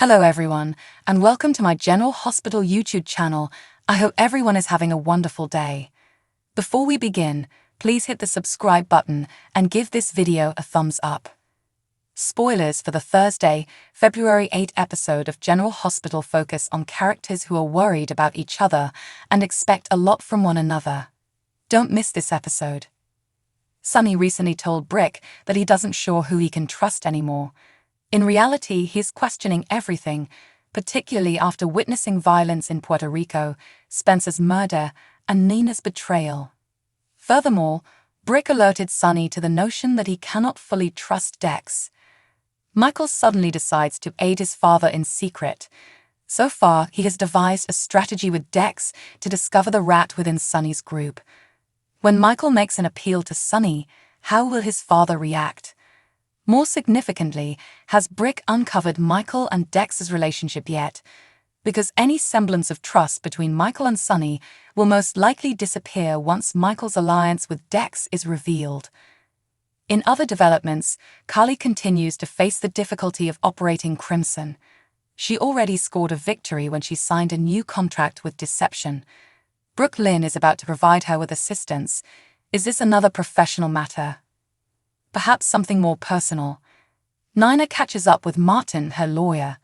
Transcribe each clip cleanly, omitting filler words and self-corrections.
Hello everyone, and welcome to my General Hospital YouTube channel. I hope everyone is having a wonderful day. Before we begin, please hit the subscribe button and give this video a thumbs up. Spoilers for the Thursday, February 8 episode of General Hospital focus on characters who are worried about each other and expect a lot from one another. Don't miss this episode. Sonny recently told Brick that he doesn't sure who he can trust anymore. In reality, he's questioning everything, particularly after witnessing violence in Puerto Rico, Spencer's murder, and Nina's betrayal. Furthermore, Brick alerted Sonny to the notion that he cannot fully trust Dex. Michael suddenly decides to aid his father in secret. So far, he has devised a strategy with Dex to discover the rat within Sonny's group. When Michael makes an appeal to Sonny, how will his father react? More significantly, has Brick uncovered Michael and Dex's relationship yet? Because any semblance of trust between Michael and Sonny will most likely disappear once Michael's alliance with Dex is revealed. In other developments, Carly continues to face the difficulty of operating Crimson. She already scored a victory when she signed a new contract with Deception. Brooke Lynn is about to provide her with assistance. Is this another professional matter? Perhaps something more personal. Nina catches up with Martin, her lawyer.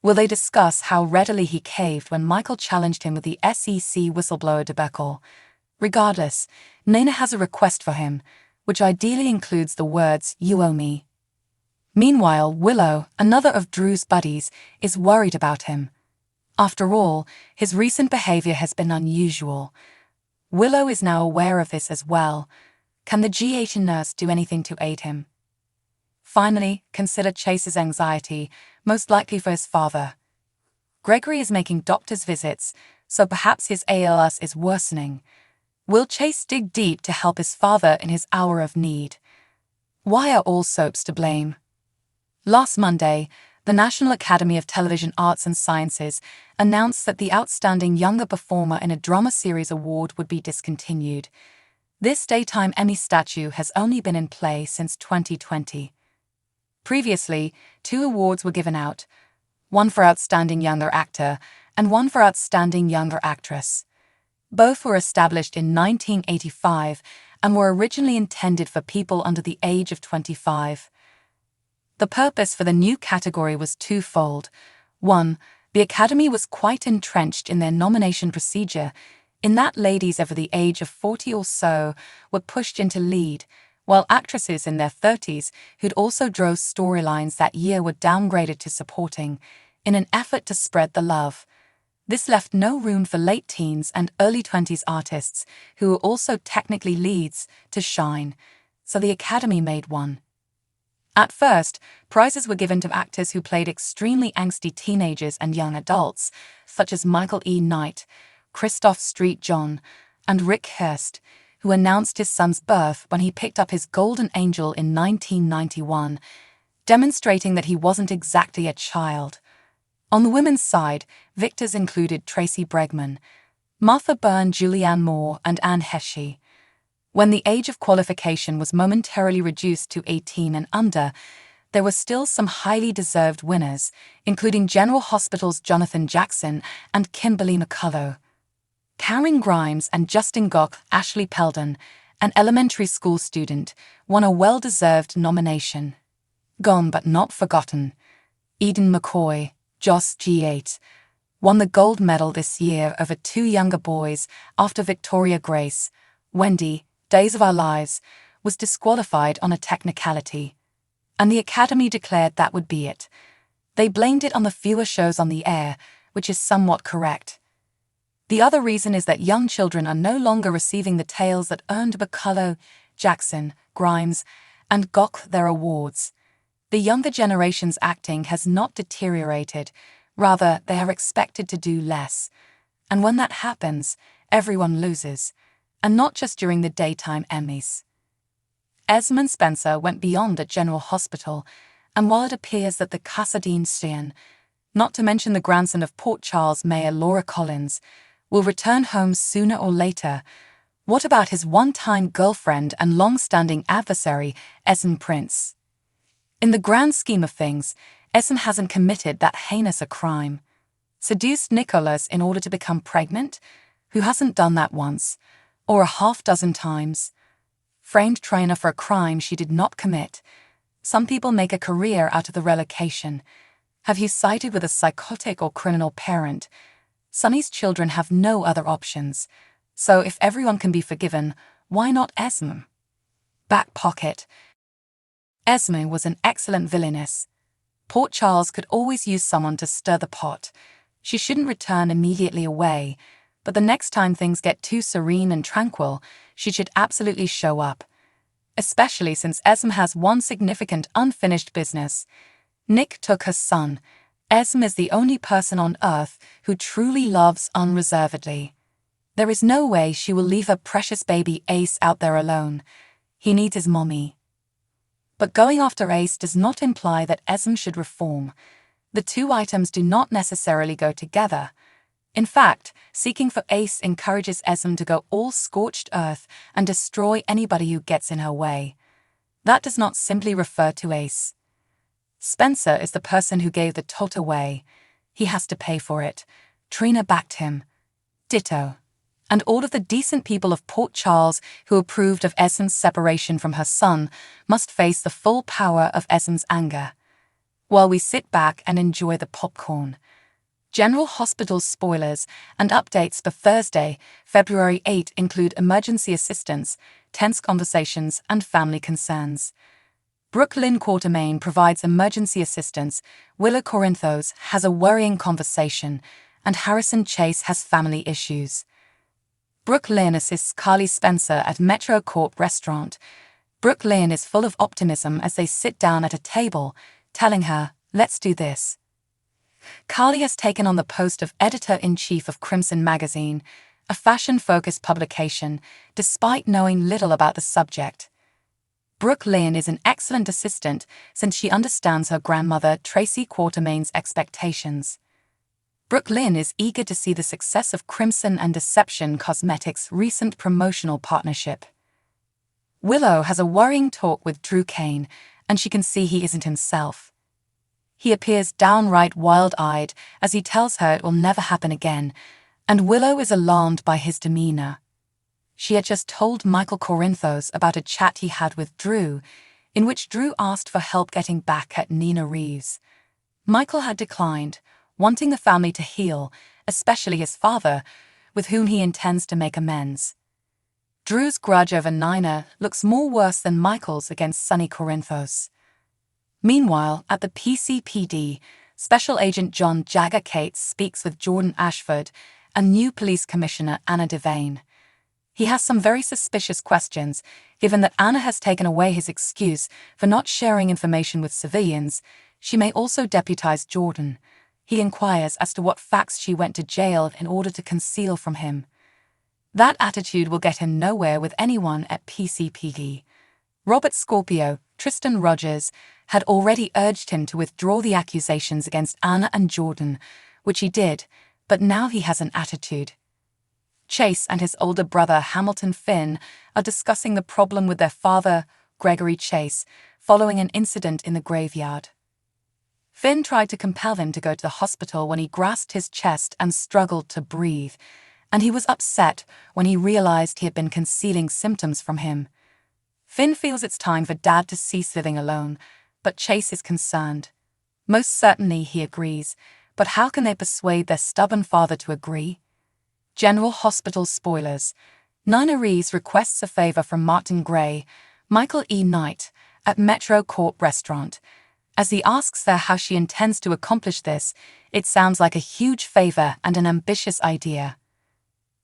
Will they discuss how readily he caved when Michael challenged him with the SEC whistleblower debacle? Regardless, Nina has a request for him, which ideally includes the words, "You owe me." Meanwhile, Willow, another of Drew's buddies, is worried about him. After all, his recent behavior has been unusual. Willow is now aware of this as well. Can the GH nurse do anything to aid him? Finally, consider Chase's anxiety, most likely for his father. Gregory is making doctor's visits, so perhaps his ALS is worsening. Will Chase dig deep to help his father in his hour of need? Why are all soaps to blame? Last Monday, the National Academy of Television Arts and Sciences announced that the Outstanding Younger Performer in a Drama Series award would be discontinued. This daytime Emmy statue has only been in play since 2020. Previously, 2 awards were given out, one for Outstanding Younger Actor and one for Outstanding Younger Actress. Both were established in 1985 and were originally intended for people under the age of 25. The purpose for the new category was twofold. One, the Academy was quite entrenched in their nomination procedure, in that ladies over the age of 40 or so were pushed into lead, while actresses in their 30s who'd also drove storylines that year were downgraded to supporting, in an effort to spread the love. This left no room for late teens and early 20s artists, who were also technically leads, to shine, so the Academy made one. At first, prizes were given to actors who played extremely angsty teenagers and young adults, such as Michael E. Knight, Christoph Street John, and Rick Hurst, who announced his son's birth when he picked up his golden angel in 1991, demonstrating that he wasn't exactly a child. On the women's side, victors included Tracy Bregman, Martha Byrne, Julianne Moore, and Anne Heche. When the age of qualification was momentarily reduced to 18 and under, there were still some highly deserved winners, including General Hospital's Jonathan Jackson and Kimberly McCullough. Karen Grimes and Justin Gock, Ashley Peldon, an elementary school student, won a well-deserved nomination. Gone but not forgotten, Eden McCoy, Joss G8, won the gold medal this year over 2 younger boys after Victoria Grace, Wendy, Days of Our Lives, was disqualified on a technicality. And the Academy declared that would be it. They blamed it on the fewer shows on the air, which is somewhat correct. The other reason is that young children are no longer receiving the tales that earned McCullough, Jackson, Grimes, and Gock their awards. The younger generation's acting has not deteriorated, rather they are expected to do less. And when that happens, everyone loses, and not just during the daytime Emmys. Esmond Spencer went beyond at General Hospital, and while it appears that the Casadine Sheehan, not to mention the grandson of Port Charles Mayor Laura Collins, will return home sooner or later, what about his one-time girlfriend and long-standing adversary, Esmond Prince? In the grand scheme of things, Esme hasn't committed that heinous a crime. Seduced Nicholas in order to become pregnant? Who hasn't done that once, or a half-dozen times? Framed Trainer for a crime she did not commit. Some people make a career out of the relocation. Have you sided with a psychotic or criminal parent? Sonny's children have no other options. So if everyone can be forgiven, why not Esme? Back pocket. Esme was an excellent villainess. Port Charles could always use someone to stir the pot. She shouldn't return immediately away, but the next time things get too serene and tranquil, she should absolutely show up. Especially since Esme has one significant unfinished business. Nick took her son. Esme is the only person on Earth who truly loves unreservedly. There is no way she will leave her precious baby Ace out there alone. He needs his mommy. But going after Ace does not imply that Esme should reform. The two items do not necessarily go together. In fact, seeking for Ace encourages Esme to go all scorched earth and destroy anybody who gets in her way. That does not simply refer to Ace. Spencer is the person who gave the tot away. He has to pay for it. Trina backed him. Ditto. And all of the decent people of Port Charles who approved of Esme's separation from her son must face the full power of Esme's anger. While we sit back and enjoy the popcorn. General Hospital spoilers and updates for Thursday, February 8 include emergency assistance, tense conversations, and family concerns. Brooklyn Quartermain provides emergency assistance, Willow Corinthos has a worrying conversation, and Harrison Chase has family issues. Brooklyn assists Carly Spencer at Metro Corp restaurant. Brooklyn is full of optimism as they sit down at a table, telling her, "Let's do this." Carly has taken on the post of editor-in-chief of Crimson magazine, a fashion-focused publication, despite knowing little about the subject. Brooklyn is an excellent assistant since she understands her grandmother Tracy Quartermain's expectations. Brooklyn is eager to see the success of Crimson and Deception Cosmetics' recent promotional partnership. Willow has a worrying talk with Drew Kane, and she can see he isn't himself. He appears downright wild-eyed as he tells her it will never happen again, and Willow is alarmed by his demeanor. She had just told Michael Corinthos about a chat he had with Drew, in which Drew asked for help getting back at Nina Reeves. Michael had declined, wanting the family to heal, especially his father, with whom he intends to make amends. Drew's grudge over Nina looks more worse than Michael's against Sonny Corinthos. Meanwhile, at the PCPD, Special Agent John Jagger Cates speaks with Jordan Ashford and new Police Commissioner Anna Devane. He has some very suspicious questions, given that Anna has taken away his excuse for not sharing information with civilians. She may also deputize Jordan. He inquires as to what facts she went to jail in order to conceal from him. That attitude will get him nowhere with anyone at PCPD. Robert Scorpio, Tristan Rogers, had already urged him to withdraw the accusations against Anna and Jordan, which he did, but now he has an attitude. Chase and his older brother Hamilton Finn are discussing the problem with their father, Gregory Chase, following an incident in the graveyard. Finn tried to compel him to go to the hospital when he grasped his chest and struggled to breathe, and he was upset when he realized he had been concealing symptoms from him. Finn feels it's time for Dad to cease living alone, but Chase is concerned. Most certainly he agrees, but how can they persuade their stubborn father to agree? General Hospital spoilers. Nina Reeves requests a favor from Martin Gray, Michael E. Knight, at Metro Corp restaurant. As he asks her how she intends to accomplish this, it sounds like a huge favor and an ambitious idea.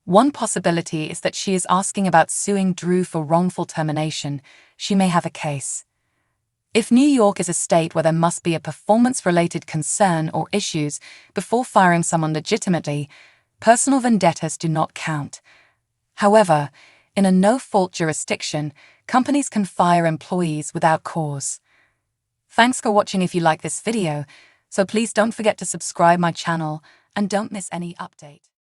One possibility is that she is asking about suing Drew for wrongful termination. She may have a case. If New York is a state where there must be a performance-related concern or issues before firing someone legitimately, personal vendettas do not count. However, in a no-fault jurisdiction, companies can fire employees without cause. Thanks for watching. If you like this video, so please don't forget to subscribe my channel and don't miss any update.